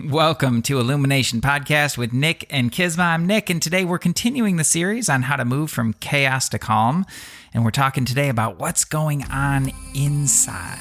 Welcome to Illumination Podcast with Nick and KISMA. I'm Nick, and today we're continuing the series on how to move from chaos to calm. And we're talking today about what's going on inside.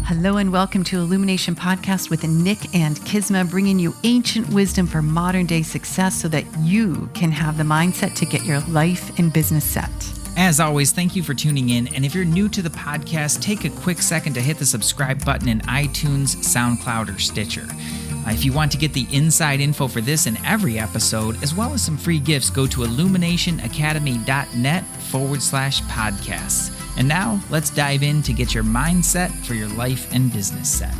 Hello and welcome to Illumination Podcast with Nick and KISMA, bringing you ancient wisdom for modern day success so that you can have the mindset to get your life and business set. As always, thank you for tuning in. And if you're new to the podcast, take a quick second to hit the subscribe button in iTunes, SoundCloud, or Stitcher. If you want to get the inside info for this and every episode, as well as some free gifts, go to illuminationacademy.net/podcasts. And now let's dive in to get your mindset for your life and business set.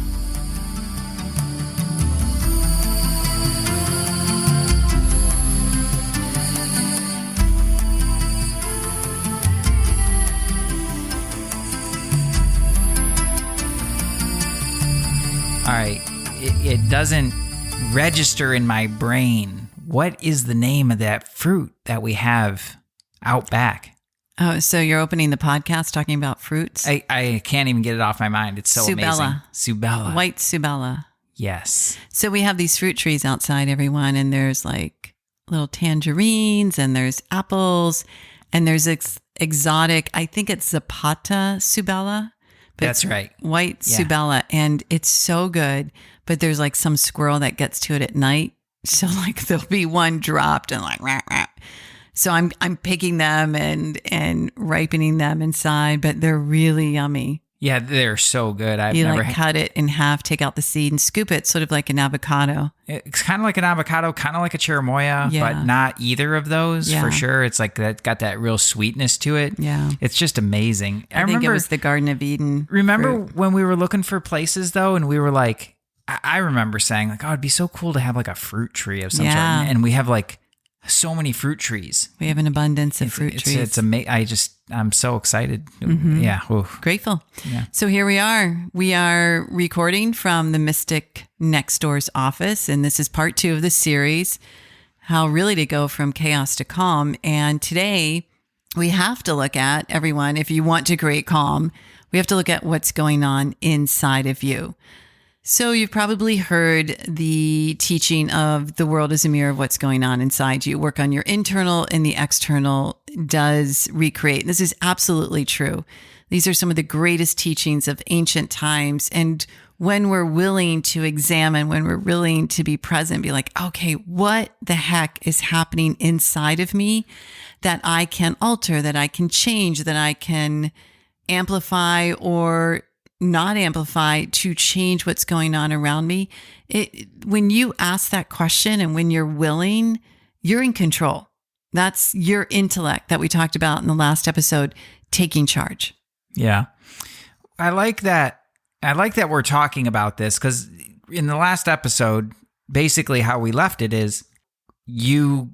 All right, it doesn't register in my brain. What is the name of that fruit that we have out back? Oh, so you're opening the podcast talking about fruits? I can't even get it off my mind. It's so amazing. Subella. White Subella. Yes. So we have these fruit trees outside, everyone, and there's like little tangerines and there's apples and there's exotic, I think it's Zapata Subella. That's right. White Subella, and it's so good, but there's like some squirrel that gets to it at night. So like there'll be one dropped and like, rah, rah. So I'm picking them and ripening them inside, but they're really yummy. Yeah, they're so good. You cut it in half, take out the seed, and scoop it, sort of like an avocado. It's kind of like an avocado, kind of like a cherimoya, but not either of those for sure. It's like that got that real sweetness to it. Yeah, it's just amazing. I think it was the Garden of Eden. Remember when we were looking for places though, and we were like, I remember saying like, oh, it'd be so cool to have like a fruit tree of some sort, and we have like so many fruit trees. We have an abundance of fruit trees. It's amazing. I'm so excited. Mm-hmm. Yeah. Ooh. Grateful. Yeah. So here we are. We are recording from the Mystic Next Door's office. And this is part 2 of the series, how really to go from chaos to calm. And today we have to look at, everyone, if you want to create calm, we have to look at what's going on inside of you. So you've probably heard the teaching of the world is a mirror of what's going on inside you. Work on your internal and the external does recreate. This is absolutely true. These are some of the greatest teachings of ancient times. And when we're willing to examine, when we're willing to be present, be like, okay, what the heck is happening inside of me that I can alter, that I can change, that I can amplify or not amplify to change what's going on around me. When you ask that question and when you're willing, you're in control. That's your intellect that we talked about in the last episode, taking charge. Yeah. I like that. I like that we're talking about this because in the last episode, basically how we left it is you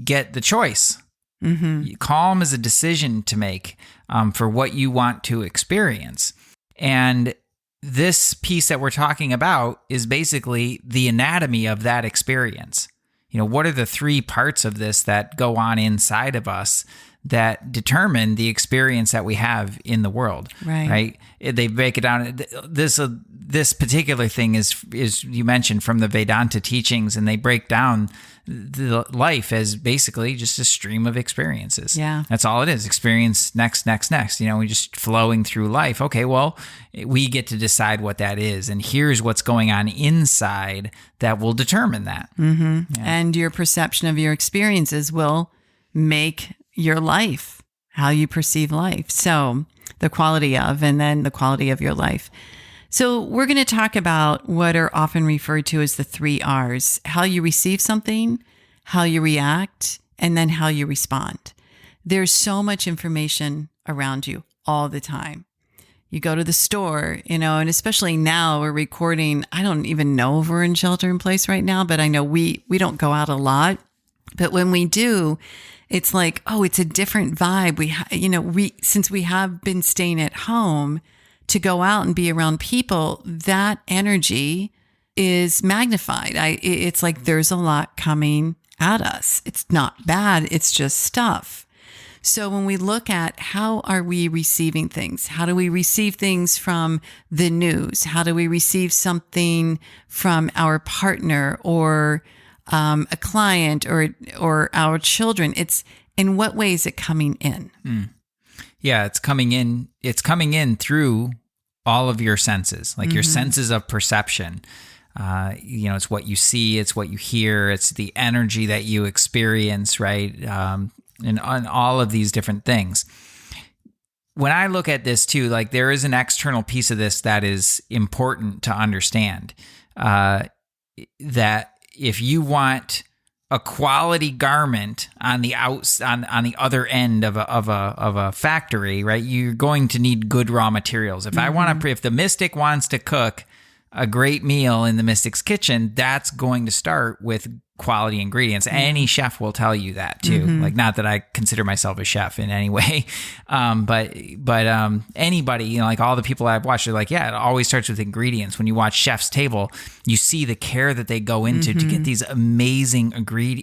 get the choice. Mm-hmm. Calm is a decision to make for what you want to experience. And this piece that we're talking about is basically the anatomy of that experience. You know, what are the 3 parts of this that go on inside of us that determine the experience that we have in the world? Right? They break it down. This particular thing is you mentioned from the Vedanta teachings, and they break down the life as basically just a stream of experiences. Yeah. That's all it is. Experience next. You know, we're just flowing through life. Okay, well, we get to decide what that is. And here's what's going on inside that will determine that. Mm-hmm. Yeah. And your perception of your experiences will make your life, how you perceive life. So the quality of, and then the quality of your life. So we're going to talk about what are often referred to as the 3 R's, how you receive something, how you react, and then how you respond. There's so much information around you all the time. You go to the store, you know, and especially now we're recording, I don't even know if we're in shelter in place right now, but I know we don't go out a lot. But when we do, it's like, oh, it's a different vibe. Since we have been staying at home, to go out and be around people, that energy is magnified. It's like there's a lot coming at us. It's not bad. It's just stuff. So when we look at how are we receiving things, how do we receive things from the news? How do we receive something from our partner or a client or our children? It's in what way is it coming in? Yeah, it's coming in. It's coming in through all of your senses, like your senses of perception. It's what you see, it's what you hear, it's the energy that you experience, right? And on all of these different things. When I look at this too, like there is an external piece of this that is important to understand. That if you want a quality garment on the on the other end of a factory, right? You're going to need good raw materials. If if the mystic wants to cook a great meal in the mystic's kitchen, that's going to start with quality ingredients. Any chef will tell you that too. Like, not that I consider myself a chef in any way, but anybody, like all the people I've watched are like, yeah, it always starts with ingredients. When you watch Chef's Table, you see the care that they go into to get these amazing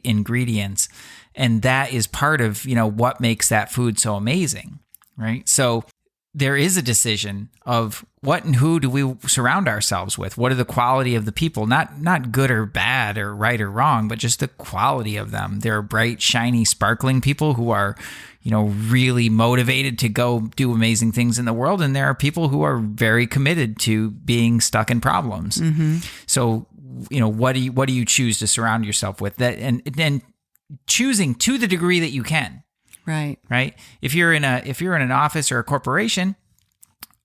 ingredients, and that is part of what makes that food so amazing, right? So there is a decision of what and who do we surround ourselves with? What are the quality of the people? Not good or bad or right or wrong, but just the quality of them. There are bright, shiny, sparkling people who are, really motivated to go do amazing things in the world. And there are people who are very committed to being stuck in problems. So, what do you choose to surround yourself with? That and then choosing to the degree that you can. Right. If you're in an office or a corporation,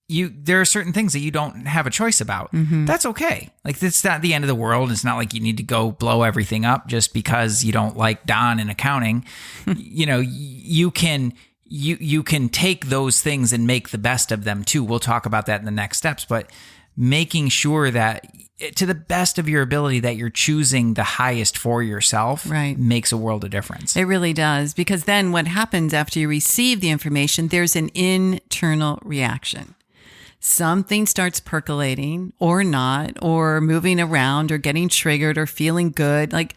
there are certain things that you don't have a choice about. That's okay. Like, it's not the end of the world. It's not like you need to go blow everything up just because you don't like Don in accounting. You can take those things and make the best of them too. We'll talk about that in the next steps, but making sure that to the best of your ability that you're choosing the highest for yourself makes a world of difference. It really does, because then what happens after you receive the information, there's an internal reaction. Something starts percolating or not, or moving around or getting triggered or feeling good, like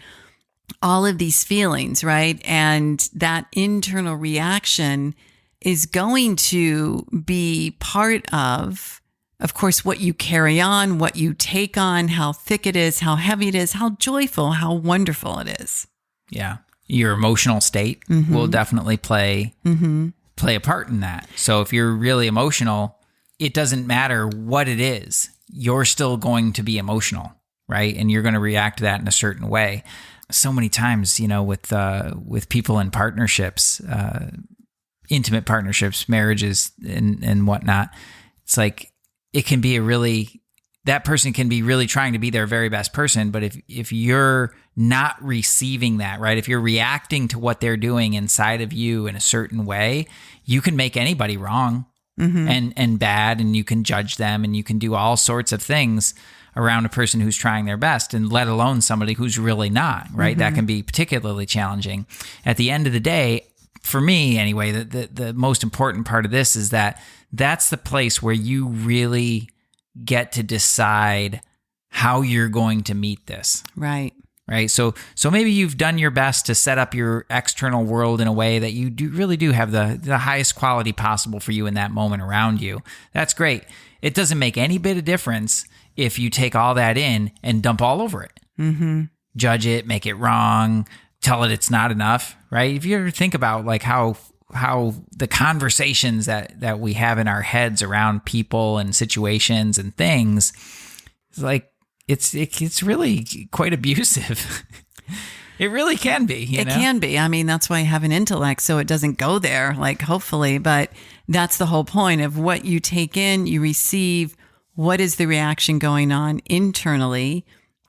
all of these feelings, right? And that internal reaction is going to be part of course, what you carry on, what you take on, how thick it is, how heavy it is, how joyful, how wonderful it is. Yeah. Your emotional state will definitely play a part in that. So if you're really emotional, it doesn't matter what it is. You're still going to be emotional, right? And you're going to react to that in a certain way. So many times, with people in partnerships, intimate partnerships, marriages and whatnot, it's like, it can be that person can be really trying to be their very best person. But if you're not receiving that, right? If you're reacting to what they're doing inside of you in a certain way, you can make anybody wrong and bad, and you can judge them, and you can do all sorts of things around a person who's trying their best, and let alone somebody who's really not, right? That can be particularly challenging. At the end of the day, for me anyway, the most important part of this is that that's the place where you really get to decide how you're going to meet this. Right. So maybe you've done your best to set up your external world in a way that you really do have the highest quality possible for you in that moment around you. That's great. It doesn't make any bit of difference if you take all that in and dump all over it. Judge it, make it wrong, tell it it's not enough, right? If you ever think about like how the conversations that we have in our heads around people and situations and things, it's like it's really quite abusive. It really can be. It can be. I mean, that's why I have an intellect, so it doesn't go there, like, hopefully. But that's the whole point of what you take in, you receive. What is the reaction going on internally?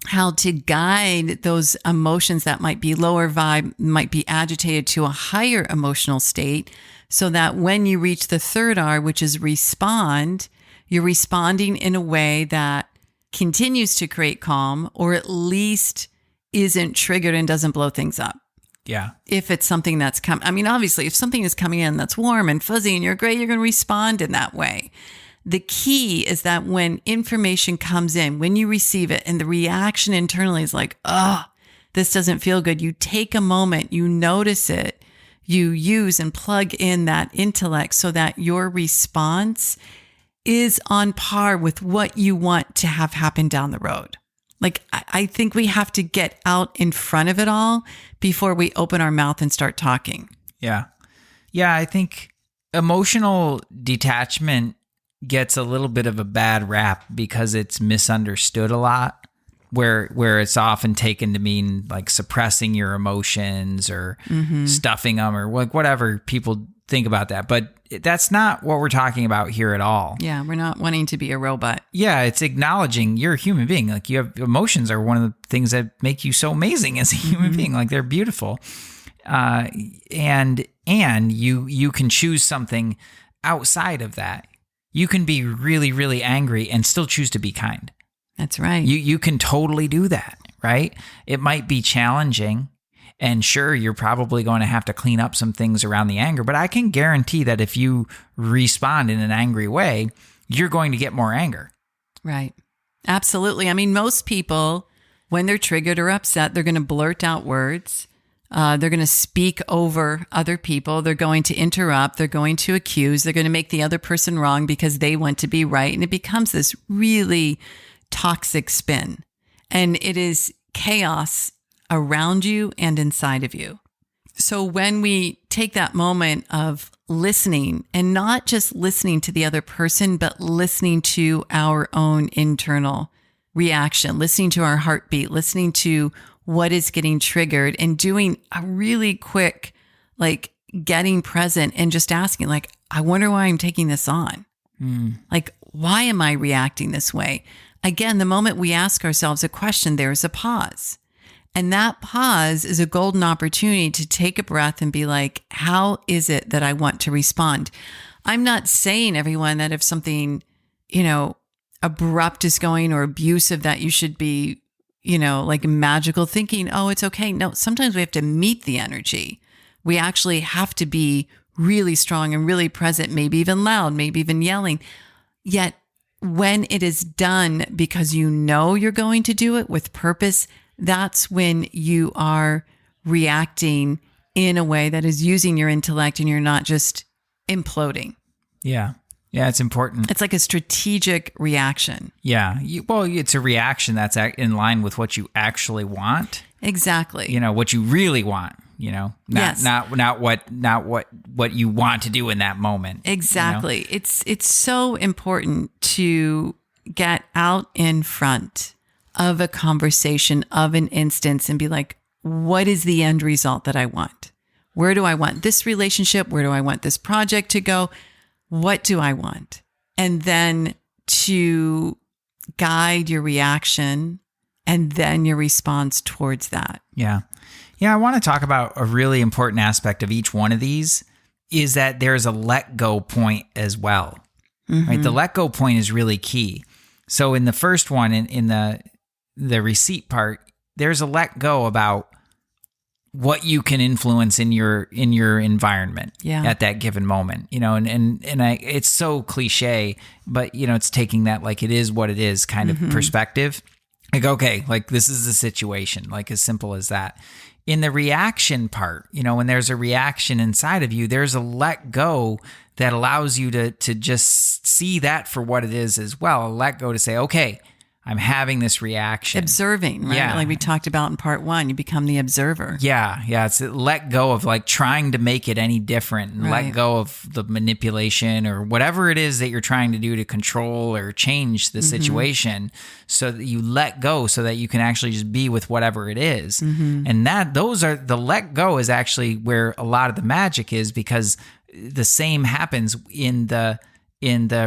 How to guide those emotions that might be lower vibe, might be agitated, to a higher emotional state, so that when you reach the third R, which is respond, you're responding in a way that continues to create calm, or at least isn't triggered and doesn't blow things up. Yeah. If it's something that's obviously, if something is coming in that's warm and fuzzy and you're great, you're going to respond in that way. The key is that when information comes in, when you receive it, and the reaction internally is like, oh, this doesn't feel good, you take a moment, you notice it, you use and plug in that intellect so that your response is on par with what you want to have happen down the road. Like, I think we have to get out in front of it all before we open our mouth and start talking. Yeah. Yeah, I think emotional detachment gets a little bit of a bad rap because it's misunderstood a lot, where it's often taken to mean like suppressing your emotions or stuffing them or like whatever people think about that. But that's not what we're talking about here at all. Yeah, we're not wanting to be a robot. Yeah, it's acknowledging you're a human being. Like, you have emotions are one of the things that make you so amazing as a human being. Like, they're beautiful. And you can choose something outside of that. You can be really, really angry and still choose to be kind. That's right. You can totally do that, right? It might be challenging, and sure, you're probably going to have to clean up some things around the anger, but I can guarantee that if you respond in an angry way, you're going to get more anger. Right. Absolutely. I mean, most people, when they're triggered or upset, they're going to blurt out words. They're going to speak over other people. They're going to interrupt. They're going to accuse. They're going to make the other person wrong because they want to be right. And it becomes this really toxic spin. And it is chaos around you and inside of you. So when we take that moment of listening, and not just listening to the other person, but listening to our own internal reaction, listening to our heartbeat, listening to what is getting triggered, and doing a really quick, like, getting present and just asking, like, I wonder why I'm taking this on. Like, why am I reacting this way? Again, the moment we ask ourselves a question, there's a pause. And that pause is a golden opportunity to take a breath and be like, how is it that I want to respond? I'm not saying, everyone, that if something, abrupt is going or abusive, that you should be, like magical thinking, oh, it's okay. No, sometimes we have to meet the energy. We actually have to be really strong and really present, maybe even loud, maybe even yelling. Yet when it is done because you know you're going to do it with purpose, that's when you are reacting in a way that is using your intellect and you're not just imploding. Yeah. Yeah, it's important. It's like a strategic reaction. Yeah. It's a reaction that's in line with what you actually want. Exactly. What you really want, Yes. not what you want to do in that moment. Exactly. It's so important to get out in front of a conversation, of an instance, and be like, what is the end result that I want? Where do I want this relationship? Where do I want this project to go? What do I want? And then to guide your reaction and then your response towards that. Yeah. Yeah, I want to talk about a really important aspect of each one of these is that there's a let go point as well. Right? The let go point is really key. So in the first one, in the receipt part, there's a let go about what you can influence in your environment at that given moment, it's so cliche, but it's taking that, like, it is what it is kind of perspective. Like, okay, like, this is the situation, like, as simple as that. In the reaction part, when there's a reaction inside of you, there's a let go that allows you to just see that for what it is as well. A let go to say, okay, I'm having this reaction. Observing, right? Yeah. Like we talked about in part 1, you become the observer. Yeah. It's let go of, like, trying to make it any different, and let go of the manipulation or whatever it is that you're trying to do to control or change the situation, so that you let go so that you can actually just be with whatever it is. And the let go is actually where a lot of the magic is, because the same happens in the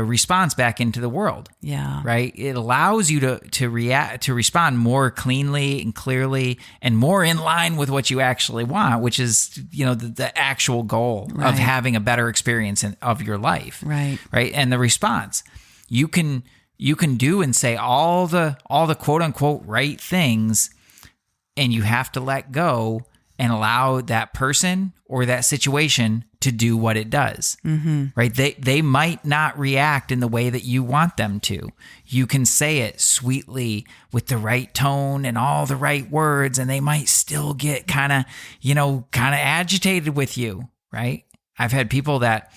response back into the world. Yeah. Right? It allows you to respond more cleanly and clearly and more in line with what you actually want, which is, the actual goal of having a better experience of your life. Right. Right. And the response, you can do and say all the quote unquote right things, and you have to let go and allow that person or that situation to do what it does, right? They might not react in the way that you want them to. You can say it sweetly with the right tone and all the right words, and they might still get kind of agitated with you, right? I've had people that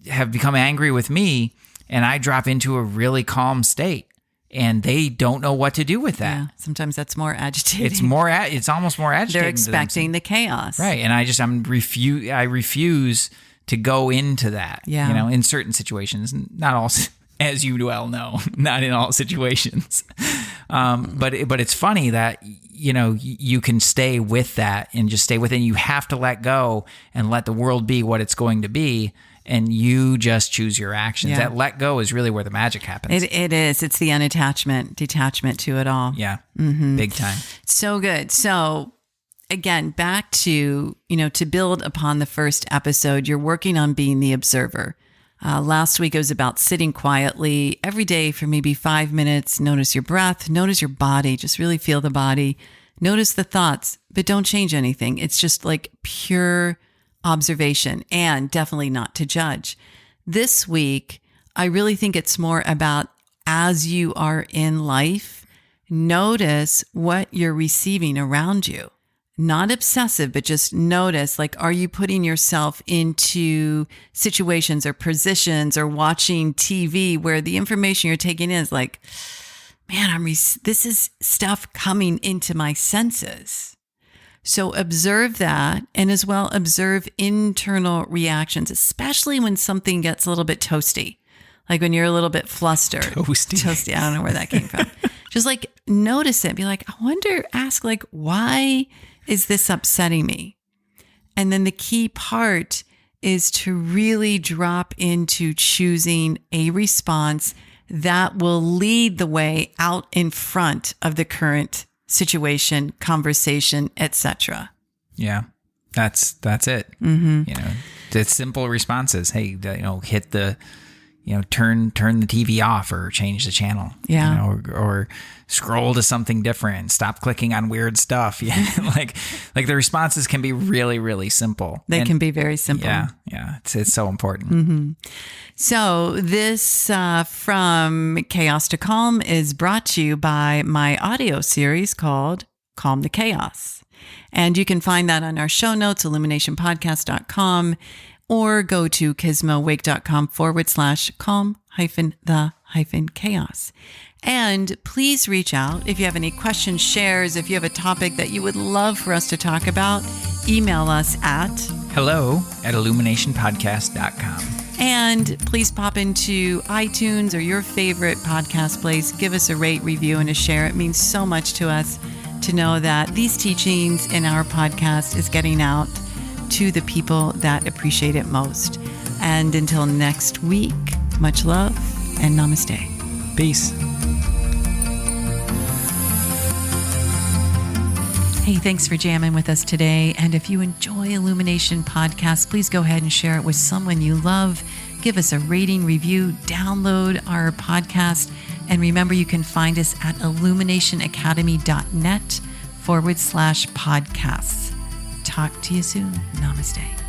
have become angry with me, and I drop into a really calm state, and they don't know what to do with that. Yeah, sometimes that's more agitating. It's almost more agitating. They're expecting the chaos. Right. And I refuse to go into that, Yeah. in certain situations. Not all, as you well know, not in all situations. But it's funny that, you can stay with that and just stay with it. And you have to let go and let the world be what it's going to be. And you just choose your actions. Yeah. That let go is really where the magic happens. It is. It's the detachment to it all. Yeah. Big time. So good. So again, back to, to build upon the first episode, you're working on being the observer. Last week, it was about sitting quietly every day for maybe 5 minutes. Notice your breath, notice your body, just really feel the body, notice the thoughts, but don't change anything. It's just like pure observation, and definitely not to judge. This week, I really think it's more about, as you are in life, notice what you're receiving around you. Not obsessive, but just notice, like, are you putting yourself into situations or positions or watching TV where the information you're taking in is like, man, this is stuff coming into my senses. So observe that, and as well observe internal reactions, especially when something gets a little bit toasty, like when you're a little bit flustered. Toasty. I don't know where that came from. Just like notice it. Be like, ask like, why is this upsetting me? And then the key part is to really drop into choosing a response that will lead the way out in front of the current situation, conversation, etc. Yeah, that's it. The simple responses. Hey, hit the, turn the TV off or change the channel. Yeah, or scroll to something different. Stop clicking on weird stuff. Yeah, like the responses can be really, really simple. They can be very simple. Yeah. It's so important. So this from Chaos to Calm is brought to you by my audio series called Calm the Chaos. And you can find that on our show notes, illuminationpodcast.com, or go to kismawake.com/calm-the-chaos. And please reach out if you have any questions, shares, if you have a topic that you would love for us to talk about, email us at hello@illuminationpodcast.com. And please pop into iTunes or your favorite podcast place. Give us a rate, review, and a share. It means so much to us to know that these teachings in our podcast is getting out to the people that appreciate it most. And until next week, much love and namaste. Peace. Hey, thanks for jamming with us today. And if you enjoy Illumination Podcast, please go ahead and share it with someone you love. Give us a rating, review, download our podcast. And remember, you can find us at illuminationacademy.net/podcasts. Talk to you soon. Namaste.